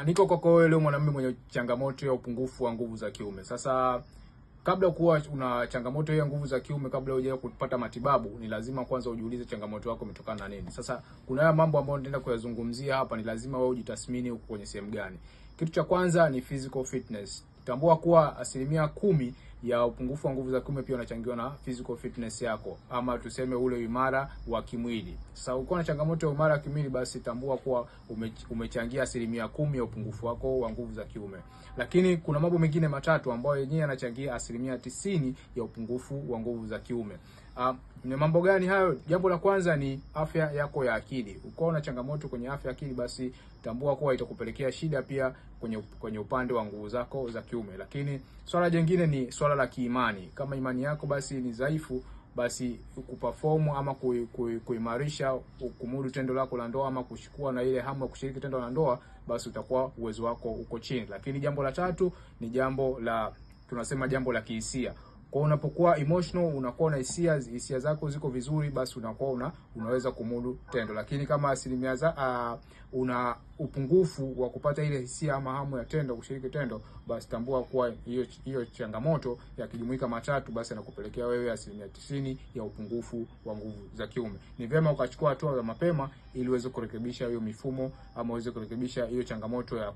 Niko kwako wewe leo mwanamume mwenye changamoto ya upungufu wa nguvu za kiume. Sasa kabla kuwa una changamoto ya nguvu za kiume, kabla hujaja kupata matibabu, ni lazima kwanza ujiulize changamoto yako imetokana na nini. Sasa kuna haya mambo ambayo nitaenda kuyazungumzia hapa, ni lazima wewe ujitathmini uko kwenye sehemu gani. Kitu cha kwanza ni physical fitness. Tambua kuwa 10% ya upungufu wa nguvu za kiume pia unachangiwa na physical fitness yako, ama tuseme ule imara wa kimwili. Sasa ukiwa na changamoto ya imara wa kimwili, basi tambua kuwa umechangia 10% ya upungufu wako wa nguvu za kiume. Lakini kuna mambo mengine matatu ambayo yenyewe yanachangia 90% ya upungufu wa nguvu za kiume. Ni mambo gani hayo? Jambo la kwanza ni afya yako ya akili. Ukiwa na changamoto kwenye afya ya akili, basi tambua kuwa itakupelekea shida pia kwenye upande wa nguvu zako za kiume. Lakini swala jingine ni swala la kiimani. Kama imani yako basi ni dhaifu, basi kuperform ama kuimarisha kumudu tendo lako la ndoa ama kushikua na ile hamu ya kushiriki tendo la ndoa, basi utakuwa uwezo wako uko chini. Lakini jambo la tatu ni jambo la kihisia. Kwa unapokuwa emotional, unakuwa na hisia zako ziko vizuri, basi unakuwa unaweza kumudu tendo. Lakini kama una upungufu wa kupata ile hisia ama hamu ya tendo, kushiriki tendo, basi tambua kuwa hiyo changamoto ya kijumuika matatu basi inakupelekea wewe 90% ya upungufu wa nguvu za kiume. Ni vyema ukachukua hatua za mapema ili uweze kurekebisha hiyo mifumo, ama uweze kurekebisha hiyo changamoto ya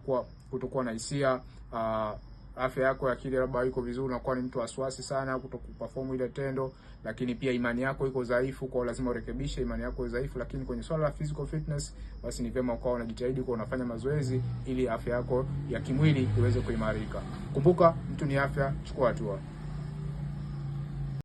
kutokuwa na hisia. Afya yako ya akili labda iko vizuri, unakuwa ni mtu wasiwasi sana kutokuperform ile tendo, lakini pia imani yako iko dhaifu, kwa lazima urekebishe imani yako dhaifu. Lakini kwenye swala la physical fitness, basi ni vyema ukawa unajitahidi kwa unafanya mazoezi ili afya yako ya kimwili iweze kuimarika. Kumbuka, mtu ni afya, chukua hatua.